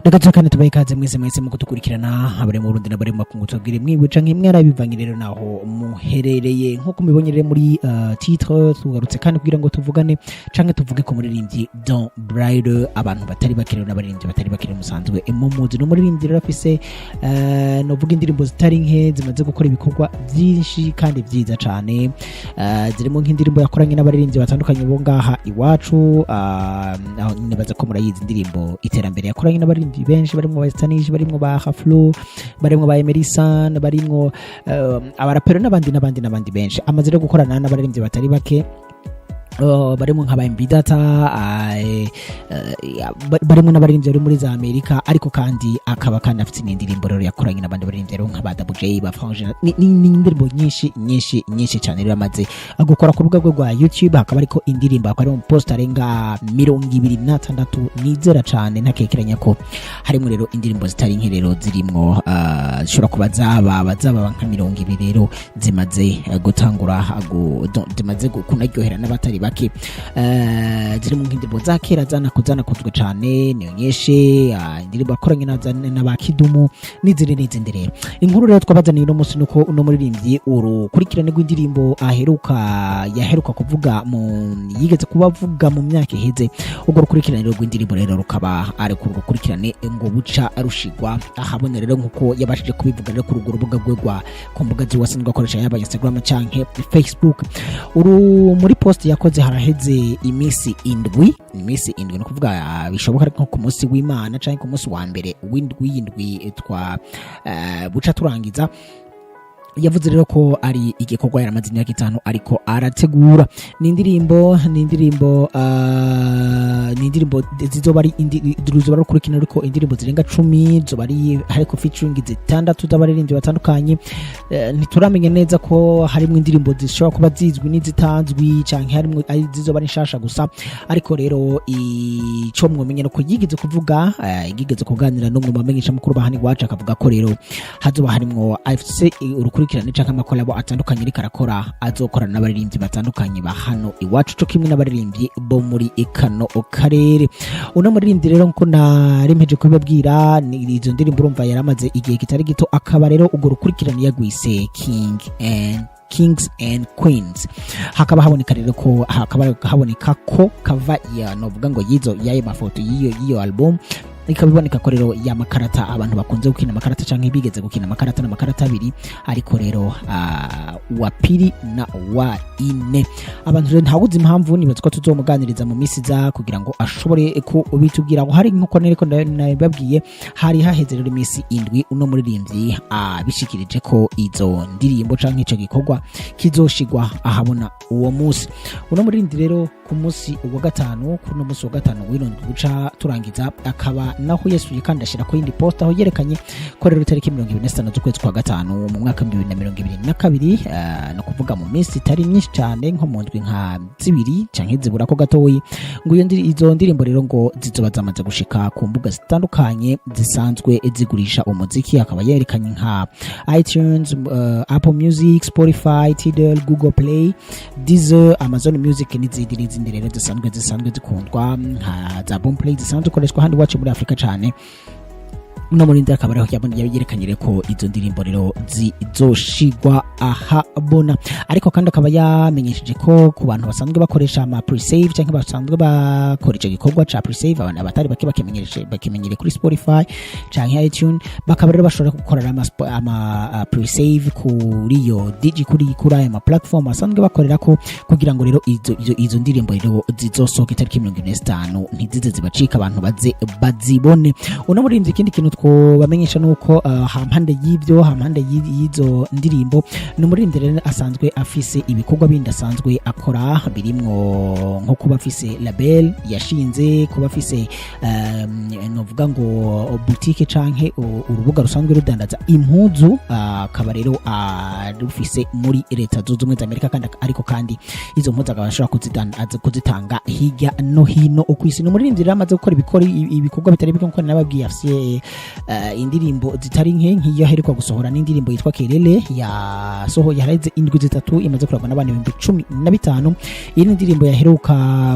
Reka kandi tubaye ikaze mwese mu kudukurikirana abari mu Burundi n'abari mu makungu tubwire mwibwica nk'imwe arabivanye rero naho muherereye nkuko mubibonye muri titre tugarutse kandi kugira ngo tuvugane canke tuvuge ko muririmbyi Don Bride abantu batari bakire n'abaririmbyi batari bakire musanzwe muzi no muririmbyi rero afise no vuga indirimbo zitari nke zimaze gukora ibikorwa byinshi kandi byiza cyane zirimo nk'indirimbo yakoranye n'abaririmbyi batandukanye bo ngaha iwacu aho nibaza ko murayizi indirimbo iterambere yakoranye n'abaririmbyi benshi barimo Westanish barimo ba Haflo barimo ba Emerson barimo abarapero n'abandi benshi amaze rero gukorana n'abaririmbyi batari bake barimo nk'aba Mbidata barimo n'abaririmbyi bari muri za Amerika ariko kandi akaba kandi afite n'indirimbo rero yakoranye n'abandi baririmbyi rero nk'aba WJ ba Frange n'indirimbo nyinshi cyane rero amaze gukora ku rubuga rwa YouTube hakaba ariko indirimbo akaba ari mu post arenga 26 nizera cyane ntakekeranya ko harimo rero indirimbo zitari nke rero zirimo zishobora kuba zaba nka 20 rero zimaze gutangura zimaze kunaryohera n'abatari bake zirimo nk'indirimbo za kera zanakozwe cyane nionyeshe indirimbo akoranye n'abakidumu n'izindi rero inkuru rero twabazaniye no munsi nuko uno muririmbyi urukurikirane rw'indirimbo yaheruka kuvuga yigeze kubavuga mu myaka iheze ubwo rukurikirane rw'indirimbo rero rukaba ari kurukurikirane ngo buca rushigwa ahabona rero nkuko yabashije kubivuga rero ku rubuga rwe rwa ku mbuga ziwasanzwe akoresha yaba Instagram canke Facebook muri post yakoze haraheze imisi indwi no kuvuga bishoboka nko ku munsi w'Imana canke ku munsi wa mbere w'indwi twa buca turangiza yavuze rero ko ari igikorwa yaramaze imyaka 5 ariko arategura n'indirimbo zizoba ari rukurikirana ariko indirimbo zirenga 10 zoba ari ariko featuring 6 z'abaririmbyi batandukanye ntituramenya neza ko harimo indirimbo zishobora kuba zizwi n'izitanzwi canke harimo zizoba ari nshasha gusa ariko rero ico mwomenya no ko yigeze kuganira no mu bamenyesha mukuru bahani wacu akavuga ko rero hazoba harimo afise urukurikirane canke amakolabo atandukanye ariko arakora azokorana n'abaririmbyi batandukanye ba hano iwacu cyo kimwe n'abaririmbyi bo muri kano karere uno muririmbyi rero nko narimpeje kubabwira izo ndirimbo urumva yaramaze igihe kitari gito akaba rero ubwo rukurikirane yagwise Kings and Queens hakaba haboneka rero ko haboneka ko kava ya novuga ngo yaye mafoto yiyo album ikabiboneka ko rero ya makarata abantu bakunze gukina makarata canke bigeze gukina makarata na makarata abiri ariko rero wa pili na wa ine abantu rero ntabuze impamvu nibaza ko tuzomuganiriza mu misi za kugira ngo ashobore ko bitubwira ngo hari nkuko nereko nababwiye hari haheze rero imisi indwi uno muririmbyi bishikirije ko izo ndirimbo canke ico gikorwa kizoshigwa ahabona uwo munsi uno muririmbyi rero ku munsi wa gatanu kuno munsi wa gatanu w'irondwe guca turangiza akaba naho yesuye kandi ashira ko indi post aho yerekanye ko rero tariki 25 z'ukwezi kwa gatanu mu mwaka 2022 no kuvuga mu minsi itari myinshi cyane nko mu ndwi nka zibiri canke zibura ko gatoyi ngo izo ndirimbo rero ngo zizoba zamaze gushika ku mbuga zitandukanye zisanzwe zigurisha umuziki akaba yerekanye nka iTunes, Apple Music, Spotify, Tidal, Google Play, Deezer, Amazon Music n'izindi rero zisanzwe zikundwa nka za Boomplay zisanzwe koreshwa handi wacu muri Afrika cyane no muri ndaka baraho yerekanye ko izo ndirimbo rero zizoshigwa ahabona ariko kandi akaba yamenyesheje ko ku bantu basanzwe bakoresha ama pre-save cyangwa basanzwe bakoresha gikorwa ca pre-save abantu abatari bakimenyere kuri Spotify cyangwa iTunes bakaba rero bashobora gukorera ama pre-save kuri yo kuri aya platform asanzwe bakorera ko kugira ngo rero izo ndirimbo rero zizosohoka itariki 25 ntizize zibacika abantu bazibone uno muri ikindi kintu bamenyesha nuko hampande y'izo ndirimbo n'umuririmbyi rero asanzwe afise ibikorwa bindi asanzwe akora birimwo nko kuba afise label yashinze kuba afise novuga ngo boutique canke urubuga rusanzwe rudandaza impuzu akaba rero rufise muri leta zunze ubumwe za Amerika ariko kandi izo mpuzu akabashobora kuzitanga hirya no hino ukwisi n'umuririmbyi rero amaze gukora ibikorwa bitari bike nko nababwiye afise indirimbo zitari nke nk'iyo aheruka gusohora n'indirimbo yitwa Kelele yasohoye hareze indwi zitatu imaze kuragwa n'abantu 15. Iyi ndirimbo yaheruka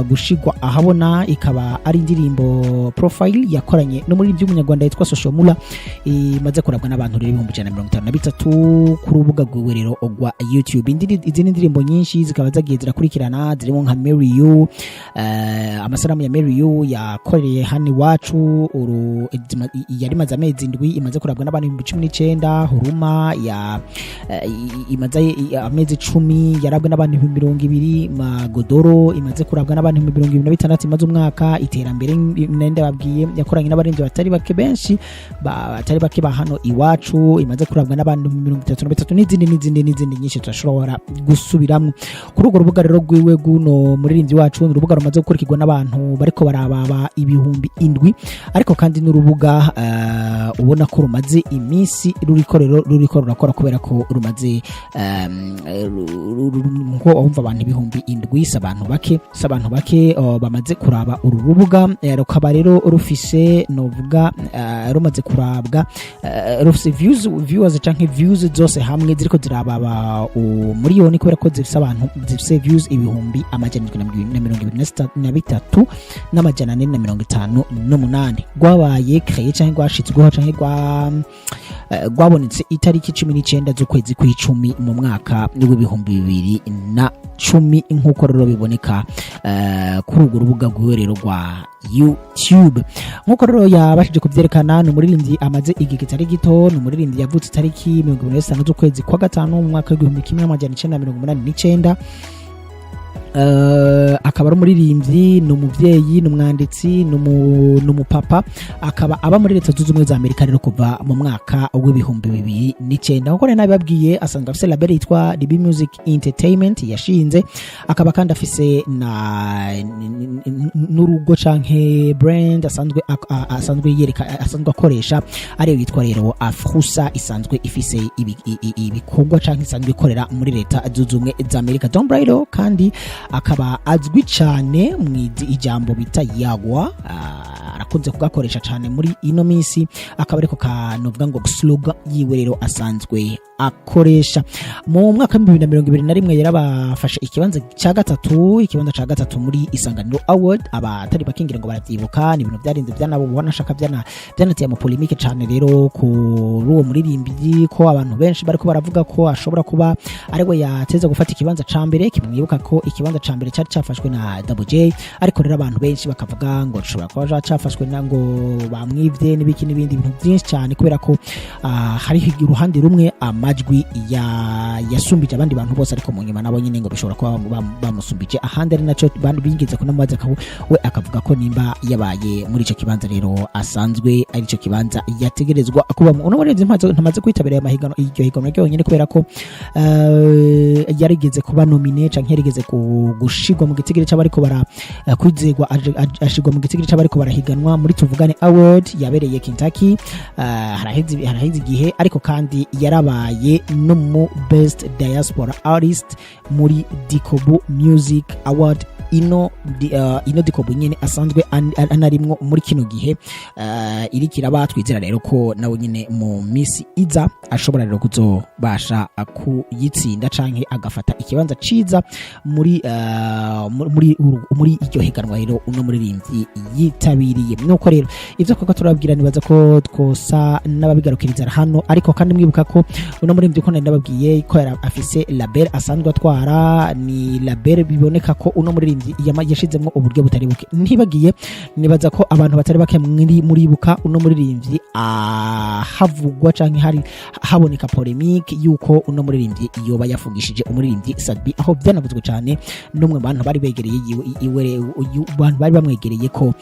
gushigwa ahabona ikaba ari indirimbo Profile yakoranye no muri by'umunyarwanda yitwa Ishobora imaze kuragwa n'abantu 153 ku rubuga rw'werero rwa YouTube. Izi ndirimbo nyinshi zikaba zagiye zirakurikirana zirimo nka Mary You, amasaramu ya Mary You yakoreye hano iwacu yari maze amezi indwi imaze kurabwa n'abantu 19. Huruma imaze amezi 10 yarabwe n'abantu 20. Magodoro imaze kurabwa n'abantu 2026 imaze umwaka. Iterambere nende babwiye yakoranye n'abarenze batari bake benshi batari bake ba hano iwacu imaze kurabwa n'abantu 33 n'izindi nyinshi turashobora gusubiramo kuri urwo rubuga rero rwiwe guno muririmbyi wacu. Urubuga rumaze gukurikirwa n'abantu bariko barababa 7,000 ariko kandi n'urubuga ubona ko rumaze iminsi ruriko rurakora kubera ko rumaze nko umva abantu 7,000 abantu bake bamaze kuraba uru rubuga. Rukaba rero rufise novuga rumaze kurabwa rufise viewers canke views zose hamwe ziriko zirababa miliyoni kubera ko zifise abantu zifise views 723 n'amajana 458 rwabaye créé canke rwashitsweho canke rwabonetse itariki 19 z'ukwezi kw'icumi mu mwaka w'2010 nk'uko rero biboneka kuri urwo rubuga rw'werero rwa YouTube. Nk'uko rero yabashije kuvyerekana n'umuririmbyi amaze igihe kitari gito, n'umuririmbyi yavutse itariki 25 z'ukwezi kwa gatanu mu mwaka w'1989. Akaba ari umuririmbyi n'umuvyeyi n'umwanditsi n'umupapa akaba aba muri Leta Zunze Ubumwe za Amerika rero kuva mu mwaka w'2009. Nkuko rero nabibabwiye asanzwe afise label yitwa DB Music Entertainment yashinze, akaba kandi afise n'urugo canke brand asanzwe akoresha ariyo yitwa rero Afrusa isanzwe ifise ibikorwa canke isanzwe ikorera muri Leta Zunze Ubumwe za Amerika. Don Bridle kandi akaba azwi cyane mu ijambo bita yagwa, arakunze kugakoresha cyane muri ino minsi, akaba ariko kanovuga ngo slogan yiwe rero asanzwe akoresha. Mu mwaka wa 2021 yarabafashe ikibanza ca gatatu muri Isanganiro Award. Abatari bakingira ngo baravyibuka ni ibintu byarinze byanabo banashaka byanatiye mu polemique cyane rero ku ruwo muririmbyi ko abantu benshi bariko baravuga ko ashobora kuba ariwe yateza gufata ikibanza ca mbere. Kimwibuka ko ikibanza ca mbere cyari cyafashwe na Double J, ariko rero abantu benshi bakavuga ngo ashobora kuba cyafashwe na ngo bamwivye n'ibiki n'ibindi bintu byinshi cyane kubera ko hari uruhande rumwe amajwi yasumbije abandi bantu bose, ariko mu nyuma nabo nyine ngo bishobora kuba bamusumbije ahandi ari naco bingeze ko namaze we akavuga ko nimba yabaye muri ico kibanza rero asanzwe ari ico kibanza yategerezwa kuba uno murenzi ntamaze kwitabira amahigano iryo higanwa ryo nyine kubera ko yarigeze kuba nomine canke yarigeze gushigwa mu gitigiri c'abariko kwizegwa ashigwa mu gitigiri c'abariko barahiganwa muri Tuvugane Award yabereye Kentucky haraheze igihe, ariko kandi yarabaye no mu Best Diaspora Artist muri Dikobo Music Award. Ino Dikobo nyene asanzwe anarimwo muri kino gihe irikira batwizera rero ko nawe nyine mu misi iza ashobora rero kuzobasha kuyitsinda canke agafata ikibanza ciza muri iryo higanwa rero uno muririmbyi yitabiriye. Nuko rero ivyo koko turabwira nibaza ko twosa n'ababigarukiriza hano, ariko kandi mwibuka ko uno muririmbyi ko nababwiye ko afise label asanzwe atwara, ni label biboneka ko uno muririmbyi yashizemwo uburyo butari buke. Ntibagiye nibaza ko abantu batari bake muribuka uno muririmbyi havugwa canke hari haboneka polemique yuko uno muririmbyi yoba yafungishije umuririmbyi Sadbi, aho byanavuzwe cyane n'umwe mu bantu bari begereye abantu bari bamwegereye ko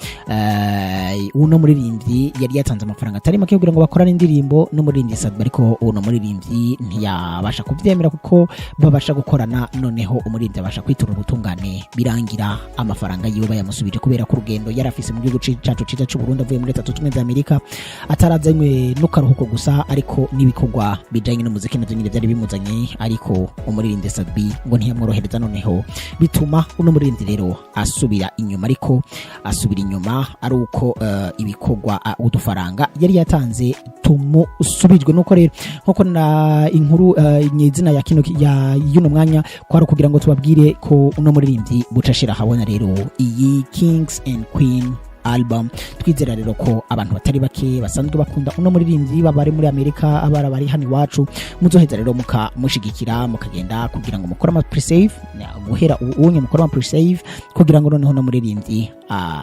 uno muririmbyi yari yatanze amafaranga atari make kugira ngo bakorane indirimbo n'umuririmbyi Sadbi, ariko uno muririmbyi ntiyabasha kuvyemera kuko babasha gukorana, noneho umuririmbyi abasha kwitura ubutungane birangira. birangira amafaranga yiwe bayamusubije kubera ko urugendo yarafise mu gihugu cacu ciza c'u Burundi avuye muri Leta Zunze Ubumwe za Amerika atarazanywe n'ukaruhuko gusa ariko n'ibikorwa bijanye n'umuziki navyo nyine byari bimuzanye ariko umuririmbyi Sadbi ngo ntiyamworohereza noneho bituma uno muririmbyi rero asubira inyuma ariko asubira inyuma ari uko ibikorwa udufaranga yari yatanze tumusubijwe nuko rero nkuko na inkuru nyizina ya kino ya yuno mwanya kwari kugira ngo tubabwire ko uno muririmbyi bucashira habona rero iyi Kings and Queen album twizera rero ko abantu batari bake basanzwe bakunda uno muririmbyi babari muri Amerika abara bari hano iwacu muzoheza rero mushigikira mukagenda kugira ngo mukora ama pre-save guhera ubunye mukora ama pre-save kugira ngo noneho no muririmbyi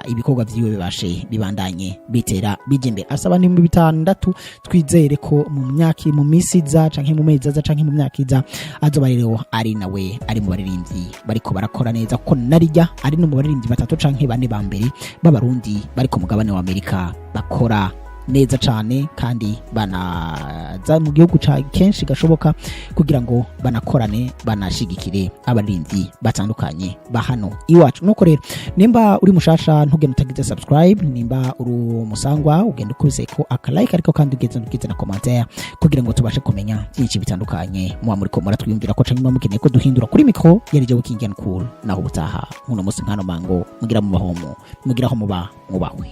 ibikorwa vyiwe bibashe bibandanye bitera bijembe asaba ni 6 twizere ko mu misi za canke mu mezi za canke mu myaka iza azoba rero ari nawe ari mu baririmbyi bariko barakora neza ko narijya ari no mu baririmbyi 3 canke 4 ba mbere b'abarundi bari ku mugabane wa Amerika bakora neza cyane kandi banaza mu gihugu kenshi gashoboka kugira ngo banakorane banashigikire abaririmbyi batandukanye bahano iwacu nuko rero nimba uri mushasha ntugende utagize subscribe nimba uri musangwa ugende ukubise ko akalike ariko kandi ugeze na commentaire kugira ngo tubashe kumenya byinshi bitandukanye muba muri ko muratwiyumvira ko canke mukeneye ko duhindura kuri micro yari je King and Cool naho ubutaha muno musi nkano mango mugira mu bahomo mugira aho muba mubawe